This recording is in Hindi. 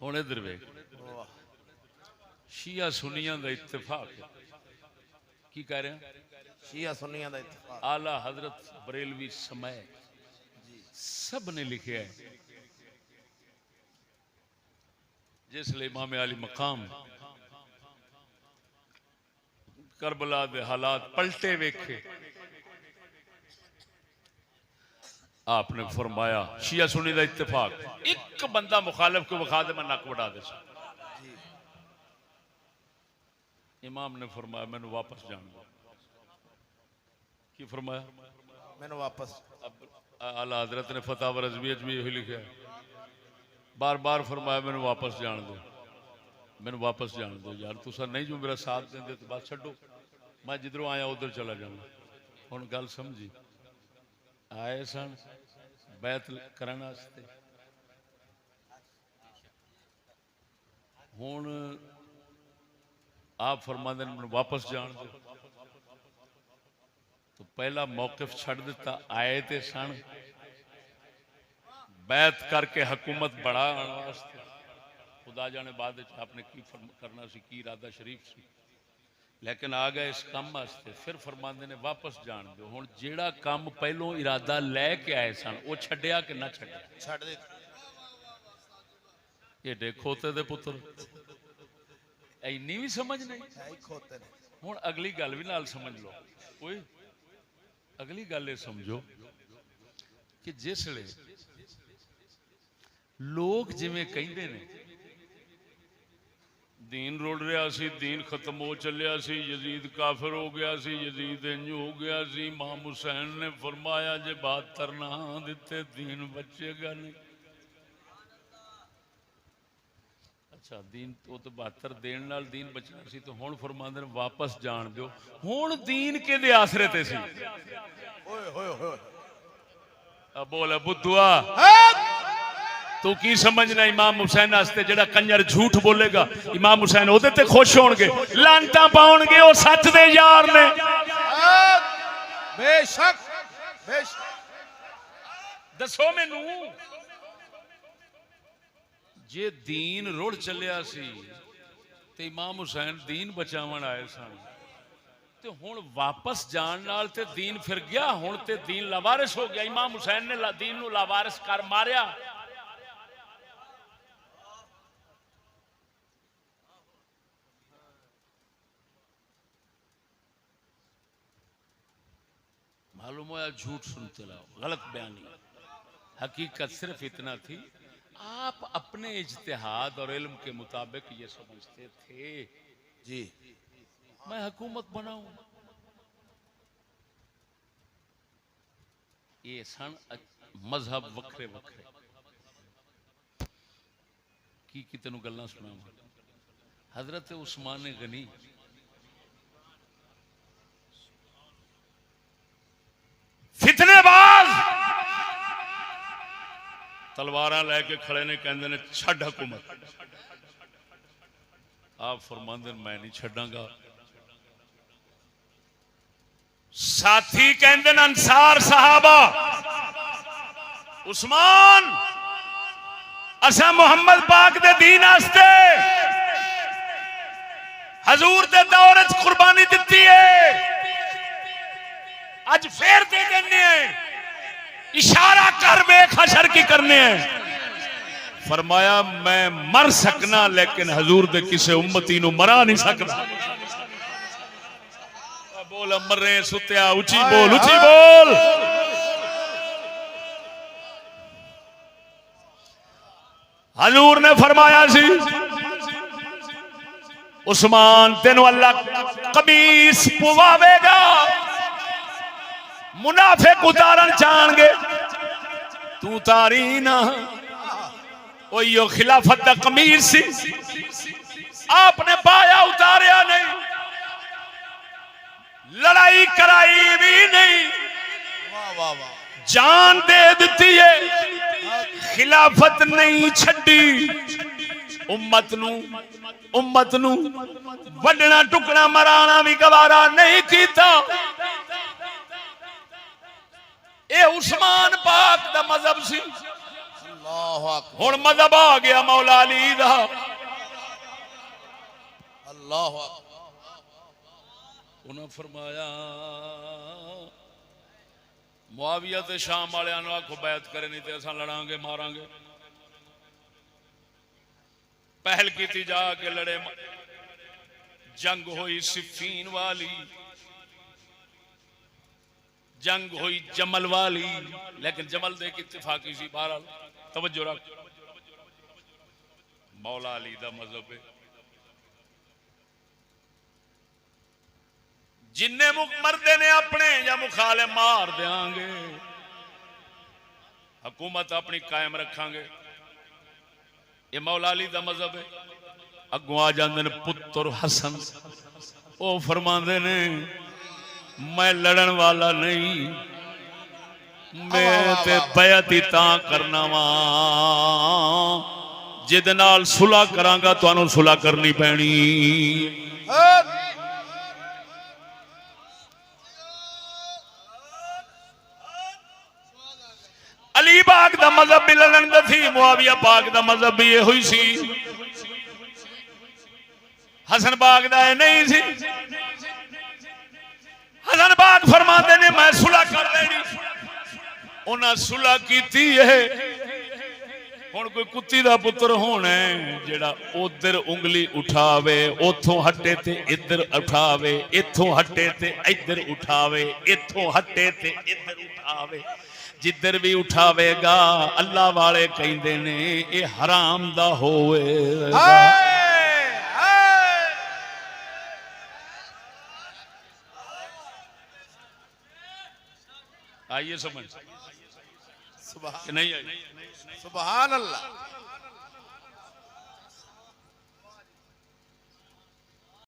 हुण इधर वेख शिया सुनिया का इत्तेफाक की कह रहे हैं शिया सुन्नियां दा इत्तेफाक आला हजरत बरेलवी समय सब ने लिखा है जिसले इमाम अली मकाम करबला दे हालात पलटे वेखे आपने फरमाया शिया सुन्नी दा इत्तेफाक एक बंदा मुखालिफ को विखा दे मैं नक वड़ा दे इमाम ने फरमाया मैंने वापस जान दो की फरमाया मैंने वापस आला हजरत ने फतह व रज़वियत भी यही लिखा बार बार फरमाया मैंने वापस जान दो मैंने वापस जान दो यार तुसा नहीं जो मेरा साथ देंगे तो बात छो मैं जिधरों आया उधर चला जाऊंगा हुण गल समझी आए सन बैत करने वास्ते हुण आप फरमांदे ने मैंने वापस जान दो तो पहला मौकिफ छड़ दिता आए थे सन बैत करके हुकूमत बढ़ाने वास्ते खुदा जाने बाद आपने की करना सी की इरादा शरीफ सी लेकिन आ गए इस काम वास्ते फिर फरमांदे ने वापस जान दो हुण जेड़ा काम पहलों इरादा लैके आए सन वो छड्डिया कि ना छड्डिया छड़ दे ये देखो ते पुत्र इन्नी भी समझ नहीं खोते ने हुण अगली गल भी नाल समझ लो कोई अगली गल ये समझो कि जिसले लोग जिवें कहिंदे ने दीन रुड़ रहा सी दीन खत्म हो चलिया सी यजीद काफिर हो गया सी यजीद इंज हो गया सी इमाम हुसैन ने फरमाया जे 72 ना दिते दीन बचेगा नहीं अच्छा दीन तो 72 देन नाल दीन बचना सी तो हुण फरमांदे ने वापस जान दो हुण दीन किहदे आसरे ते सी ओए होए होए अब बोल बुद्धुआ तू की समझना इमाम हुसैन वास्ते जेड़ा कंजर झूठ बोलेगा इमाम हुसैन ओदे ते खुश होणगे लानतां पाउणगे ओ सच दे यार ने बेशक दसो मैनू जे दीन रुड़ चलिया सी ते इमाम हुसैन दीन बचावन आए सन ते हुण वापस जान नाल ते दीन फिर गया हुण ते दीन लावारिस हो गया इमाम हुसैन ने दीन नू लावारिस कर मारिया मालूम हुआ झूठ सुनते रहो गलत बयानी हकीकत सिर्फ इतना थी आप अपने इज्तिहाद और इल्म के मुताबिक ये समझते थे जी मैं हुकूमत बनाऊं ये सन मजहब वखरे वखरे की तेन गल्लां सुनावां हजरत उस्मान गनी फितनेबाज तलवार लैके खड़े ने कहते ने छड़ हुकूमत आप फरमांदे मैं नहीं छड़ांगा साथी कहते अंसार सहाबा उस्मान असा मुहम्मद पाक दे दीन वास्ते हजूर दे दौर च कुर्बानी दिती है आज फिर दे देने इशारा कर वेख हशर की करने हैं फरमाया मैं मर सकना लेकिन हजूर दे किसे उम्मती नु मरा नहीं सकता बोल मरे सुत्या उची बोल हजूर ने फरमाया सी उस्मान तेन अल्लाह कमीस पुवावेगा मुनाफिक उतारन चाहणगे तू तारी ना ओ खिलाफत दा कमीज सी आपने पाया उतारिया नहीं लड़ाई कराई भी नहीं वाह वाह वाह जान दे दी है खिलाफत नहीं छड़ी उम्मत नू वडना टुकड़ा मराना भी गवारा नहीं कीता ए उस्मान पाक दा मजहब सी अल्लाह अकबर हुण मजहब आ गया मौला अली दा। अल्लाह अकबर उन्हें फरमाया मुआविया ते शाम वालियां नूं आखो बैत करे, नहीं तो असां लड़ांगे मारांगे। पहल की जाके लड़े, जंग हुई सिफीन वाली, जंग हुई जमल वाली, लेकिन जमल दे की इत्तेफाकी सी। बहरहाल तवज्जो रख, मौला अली दा मजहब है। जिन्ने मरदे ने अपने या मुखाले मार देंगे, हुकूमत अपनी कायम रखांगे। ये मौला अली दा मजहब है। अगों आ जाते ने पुत्र हसन, वो फरमाते ने मैं लड़न वाला नहीं, मैं ते बैत ही तां करना वा जिहदे नाल सुलह करांगा, तुहानू सुलह करनी पैनी। अली पाक दा मजहब भी लड़न दा थी, मुआविया पाक दा मजहब भी ये हुई सी। हसन पाक दा नहीं सी। हसन पाक फरमाते ने मैं सुलह कर देनी। उन्हें सुलह कीती है। हुण कोई कुत्ती दा पुत्र होना है जेड़ा उधर उंगली उठावे, उथों हटे ते इधर उठावे, इथों हटे ते इधर उठावे, इथों हटे ते इधर उठावे। जिधर भी उठावेगा अल्लाह वाले कहते ने ये हराम दा होवेगा। आइए समझ सुभान नहीं आई? सुभान अल्लाह।